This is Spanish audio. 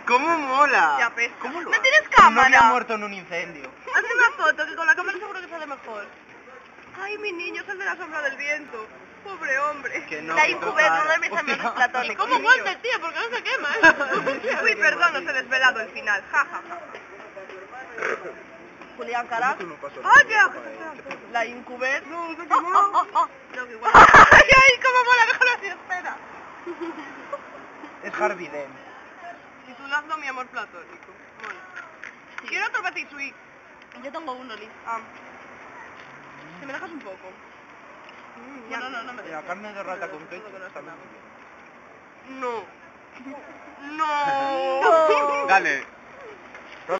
¿Cómo mola? Ya pesca. ¿Cómo lo ¿No haces? tienes Tu novia cámara? ha muerto en un incendio. Haz una foto, que con la cámara seguro que sale mejor. Ay, mi niño es el de la sombra del viento. Pobre hombre. Que no, La que incubé, total. uno de mis amigos Hostia. platónicos. ¿Cómo mi aguanta niño. el tío? Porque no se quema, Uy, perdón, no se ha desvelado el final. Ja, ja, ja. Julián Caras. ¿Cómo que no pasó ¡Ay, nada? qué La incubé. No, se quemó. Creo que igual. ¡Ay, ay! ¿Cómo mola? Déjalo así, espera. Es Harvey Dent. Titulando mi amor platónico. Mola. Sí. Quiero otro Petit Suisse. Yo tengo uno, Liz. Ah. ¿Te me dejas un poco? Bueno, no me La carne de rata con queso Todo que no está está muy bien. No. No. Dale.